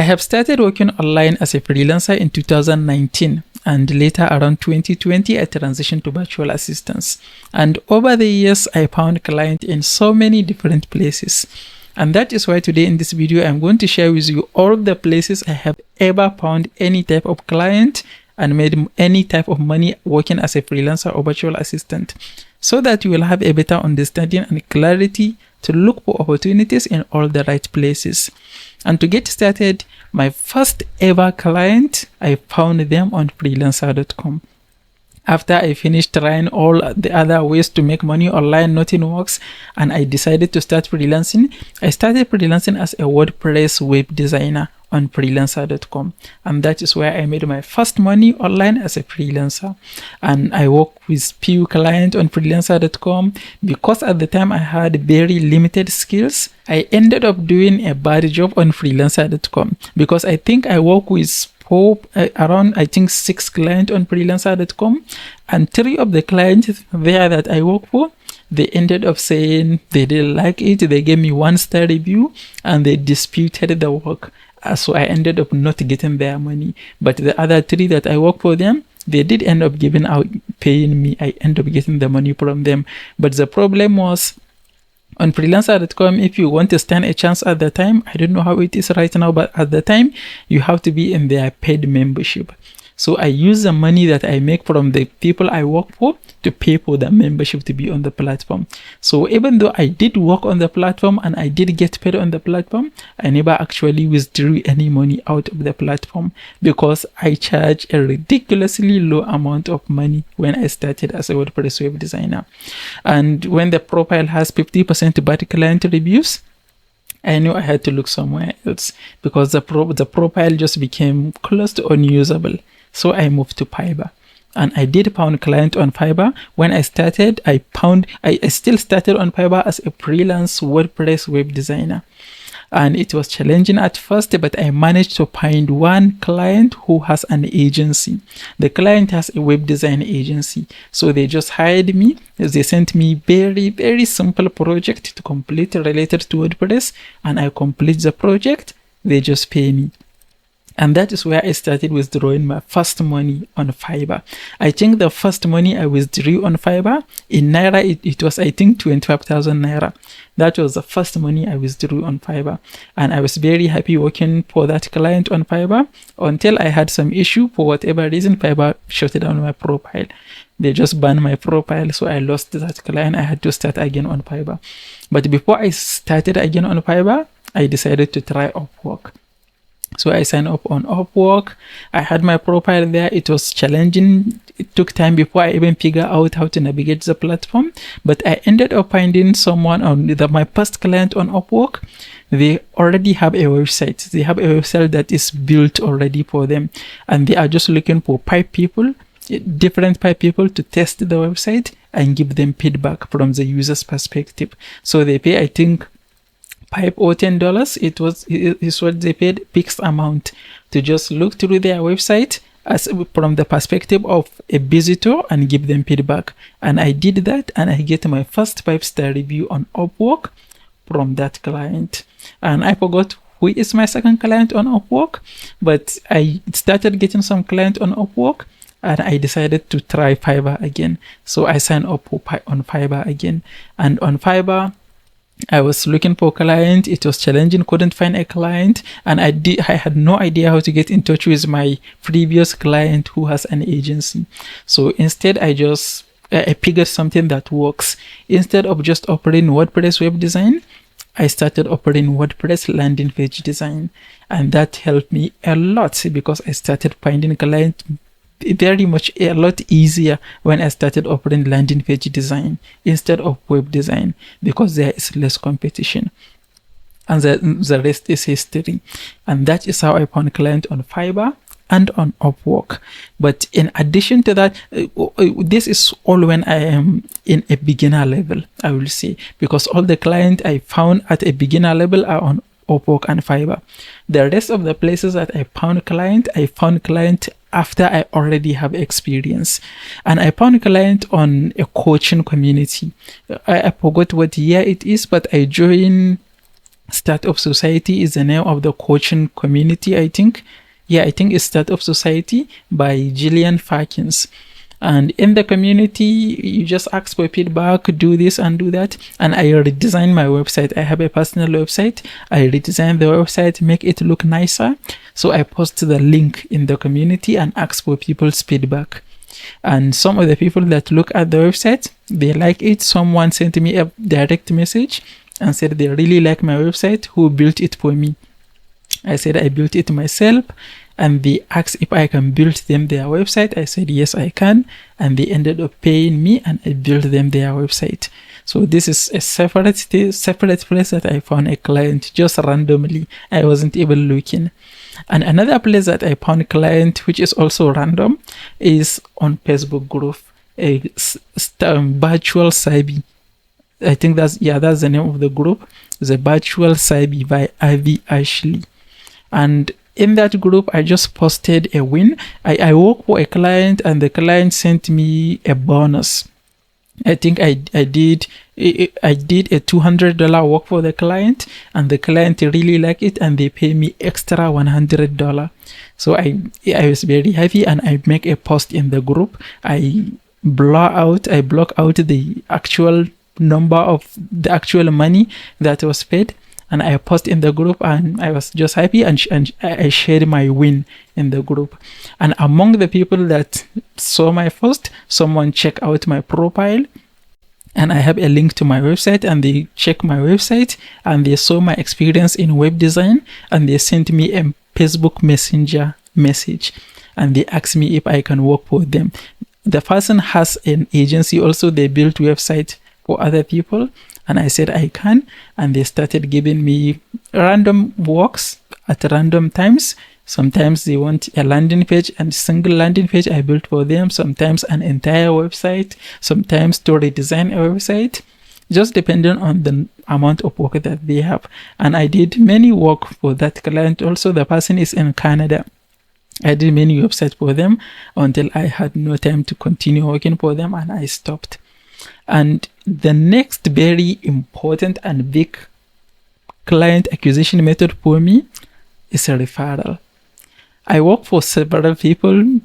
have started working online as a freelancer in 2019, and later around 2020, I transitioned to virtual assistants. And over the years, I found clients in so many different places. And that is why today in this video, I'm going to share with you all the places I have ever found any type of client and made any type of money working as a freelancer or virtual assistant, so that you will have a better understanding and clarity to look for opportunities in all the right places. And to get started, my first ever client, I found them on freelancer.com. After I finished trying all the other ways to make money online, nothing works, and I decided to start freelancing. I started freelancing as a WordPress web designer on freelancer.com, and that is where I made my first money online as a freelancer. And I work with few clients on freelancer.com because at the time I had very limited skills. I ended up doing a bad job on freelancer.com because I think I work with around 6 clients on freelancer.com, and 3 of the clients there that I work for, they ended up saying they didn't like it. They gave me 1-star review and they disputed the work. So I ended up not getting their money. But the other 3 that I work for them, they did end up paying me. I ended up getting the money from them. But the problem was, on freelancer.com, if you want to stand a chance at the time, I don't know how it is right now, but at the time, you have to be in their paid membership. So I use the money that I make from the people I work for to pay for the membership to be on the platform. So even though I did work on the platform and I did get paid on the platform, I never actually withdrew any money out of the platform because I charge a ridiculously low amount of money when I started as a WordPress web designer. And when the profile has 50% bad client reviews, I knew I had to look somewhere else because the profile just became close to unusable. So I moved to Fiverr, and I did found client on Fiverr. When I started, I still started on Fiverr as a freelance WordPress web designer. And it was challenging at first, but I managed to find one client who has an agency. The client has a web design agency. So they just hired me. They sent me very, very simple project to complete related to WordPress, and I complete the project. They just pay me. And that is where I started withdrawing my first money on Fiverr. I think the first money I withdrew on Fiverr, in Naira, it was, I think, 25,000 Naira. That was the first money I withdrew on Fiverr. And I was very happy working for that client on Fiverr until I had some issue. For whatever reason, Fiverr shut down my profile. They just banned my profile, so I lost that client. I had to start again on Fiverr. But before I started again on Fiverr, I decided to try Upwork. So I signed up on Upwork. I had my profile there. It was challenging. It took time before I even figured out how to navigate the platform. But I ended up finding someone on my first client on Upwork. They already have a website. They have a website that is built already for them. And they are just looking for 5 people, different 5 people to test the website and give them feedback from the user's perspective. So they pay, I think, $5 or $10. It's what they paid, fixed amount, to just look through their website as from the perspective of a visitor and give them feedback. And I did that, and I get my first 5-star review on Upwork from that client. And I forgot who is my second client on Upwork, but I started getting some client on Upwork, and I decided to try Fiverr again. So I signed up on Fiverr again. And on Fiverr, I was looking for a client. It was challenging, couldn't find a client, and I had no idea how to get in touch with my previous client who has an agency. So instead, I figured something that works. Instead of just offering WordPress web design, I started offering WordPress landing page design, and that helped me a lot because I started finding clients very much a lot easier when I started offering landing page design instead of web design, because there is less competition. And the rest is history. And that is how I found client on Fiverr and on Upwork. But in addition to that, this is all when I am in a beginner level, I will say, because all the clients I found at a beginner level are on Upwork and Fiverr. The rest of the places that I found client after I already have experience. And I found a client on a coaching community. I forgot what year it is, but I joined Startup Society is the name of the coaching community, I think. Yeah, I think it's Startup Society by Gillian Farkins. And in the community, you just ask for feedback, do this and do that. And I redesign my website. I have a personal website. I redesign the website, make it look nicer. So I post the link in the community and ask for people's feedback. And some of the people that look at the website, they like it. Someone sent me a direct message and said they really like my website. Who built it for me? I said I built it myself, and they asked if I can build them their website. I said yes, I can, and they ended up paying me, and I built them their website. So this is a separate place that I found a client just randomly. I wasn't even looking. And another place that I found a client, which is also random, is on Facebook group, a virtual Sabi. I think that's the name of the group, the Virtual Sabi by Ivy Ashley. And in that group, I just posted a win. I work for a client, and the client sent me a bonus. I think I did a $200 work for the client, and the client really liked it, and they pay me extra $100. So I was very happy, and I make a post in the group. I block out the actual number of the actual money that was paid, and I post in the group, and I was just happy, and I shared my win in the group. And among the people that saw my post, someone checked out my profile, and I have a link to my website, and they check my website, and they saw my experience in web design, and they sent me a Facebook Messenger message, and they asked me if I can work for them. The person has an agency also. They build websites for other people, and I said I can, and they started giving me random works at random times. Sometimes they want a landing page, and single landing page I built for them, sometimes an entire website, sometimes to redesign a website, just depending on the amount of work that they have. And I did many work for that client also. The person is in Canada. I did many websites for them until I had no time to continue working for them, and I stopped. And the next very important and big client acquisition method for me is a referral. I work for several people,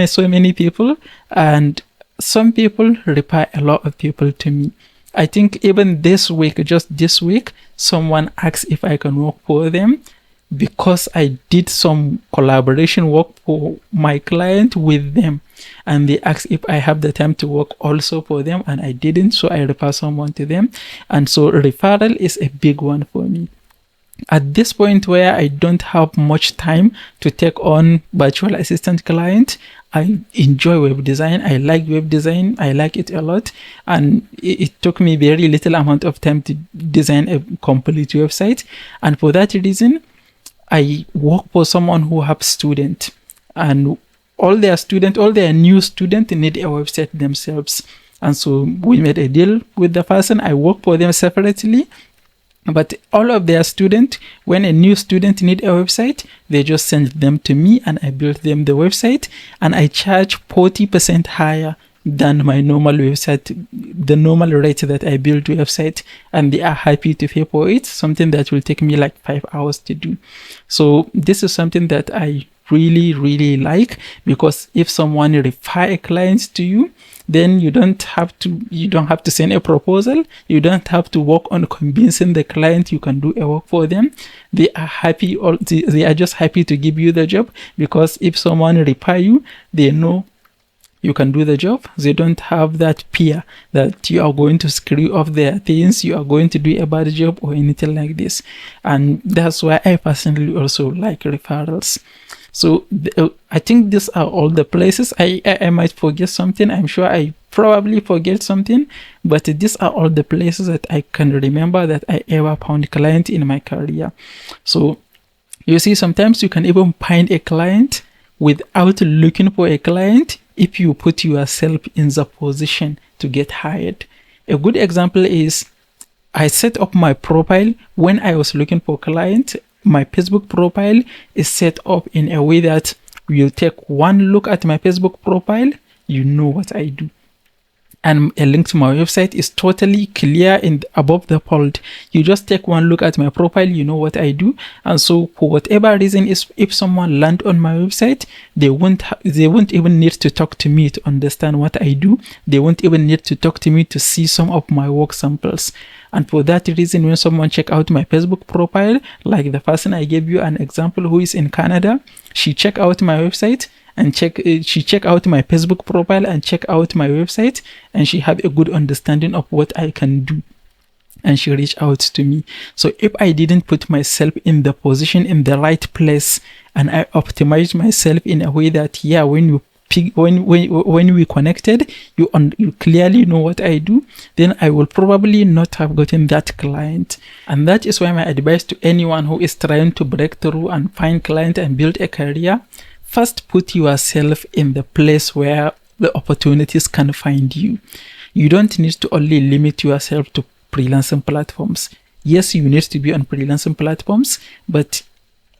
so many people, and some people refer a lot of people to me. I think even just this week, someone asked if I can work for them because I did some collaboration work for my client with them, and they asked if I have the time to work also for them, and I didn't, so I refer someone to them. And so referral is a big one for me. At this point where I don't have much time to take on virtual assistant client, I enjoy web design. I like web design. I like it a lot. And it took me very little amount of time to design a complete website. And for that reason, I work for someone who have students, and all their new students need a website themselves. And so we made a deal with the person. I work for them separately, but all of their students, when a new student need a website, they just send them to me, and I build them the website, and I charge 40% higher than my normal website, the normal rate that I build website, and they are happy to pay for it, something that will take me like 5 hours to do. So this is something that I really, really like, because if someone refer a client to you, then you don't have to send a proposal. You don't have to work on convincing the client you can do a work for them. They are happy, or they are just happy to give you the job, because if someone refer you, they know you can do the job. They don't have that fear that you are going to screw off their things, you are going to do a bad job or anything like this. And that's why I personally also like referrals. So I think these are all the places. I might forget something. I'm sure I probably forget something, but these are all the places that I can remember that I ever found client in my career. So you see, sometimes you can even find a client without looking for a client if you put yourself in the position to get hired. A good example is I set up my profile when I was looking for a client. My Facebook profile is set up in a way that you take one look at my Facebook profile, you know what I do. and a link to my website is totally clear above the fold. You just take one look at my profile, you know what I do. And so for whatever reason, if someone land on my website, they won't even need to talk to me to understand what I do. They won't even need to talk to me to see some of my work samples. And for that reason, when someone check out my Facebook profile, like the person I gave you an example who is in Canada, she check out my website and she check out my Facebook profile and check out my website, and she have a good understanding of what I can do, and she reach out to me. So if I didn't put myself in the position, in the right place, and I optimized myself in a way that, yeah, when we connected, you clearly know what I do, then I will probably not have gotten that client. And that is why my advice to anyone who is trying to break through and find client and build a career, first put yourself in the place where the opportunities can find you. You don't need to only limit yourself to freelancing platforms. Yes, you need to be on freelancing platforms, but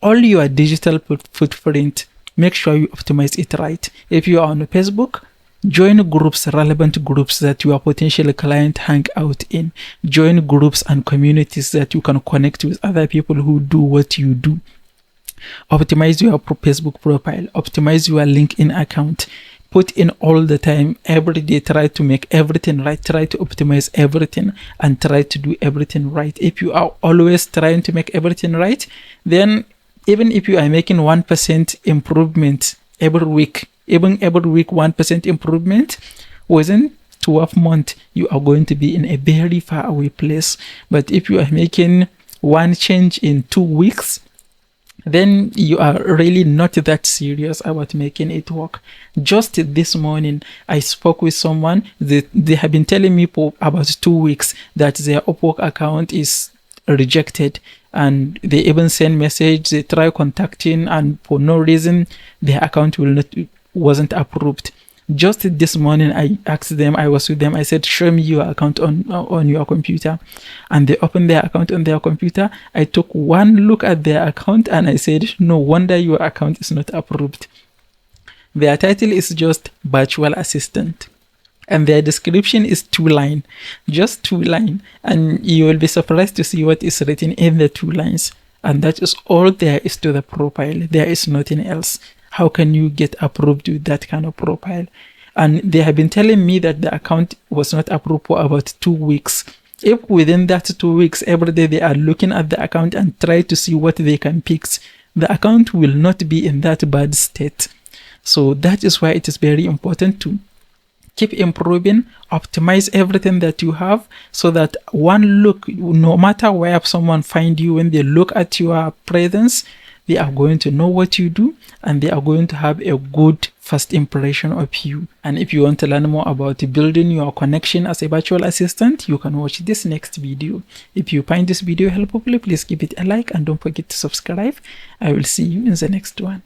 all your digital footprint, make sure you optimize it right. If you are on Facebook, join groups, relevant groups that your potential client hang out in. Join groups and communities that you can connect with other people who do what you do. Optimize your Facebook profile. Optimize your LinkedIn account. Put in all the time, every day. Try to make everything right. Try to optimize everything and try to do everything right. If you are always trying to make everything right, then even if you are making 1% improvement every week, even every week 1% improvement, within 12 months, you are going to be in a very far away place. But if you are making one change in 2 weeks, then you are really not that serious about making it work. Just this morning, I spoke with someone that they have been telling me for about 2 weeks that their Upwork account is rejected, and they even send message, they try contacting, and for no reason their account wasn't approved. Just this morning, I asked them, I was with them, I said, show me your account on your computer. And they opened their account on their computer. I took one look at their account and I said, no wonder your account is not approved. Their title is just virtual assistant, and their description is 2 lines, just 2 lines. And you will be surprised to see what is written in the 2 lines. And that is all there is to the profile. There is nothing else. How can you get approved with that kind of profile? And they have been telling me that the account was not approved for about 2 weeks. If within that 2 weeks, every day they are looking at the account and try to see what they can fix, the account will not be in that bad state. So that is why it is very important to keep improving, optimize everything that you have, so that one look, no matter where someone find you, when they look at your presence, they are going to know what you do, and they are going to have a good first impression of you. And if you want to learn more about building your connection as a virtual assistant, you can watch this next video. If you find this video helpful, please give it a like and don't forget to subscribe. I will see you in the next one.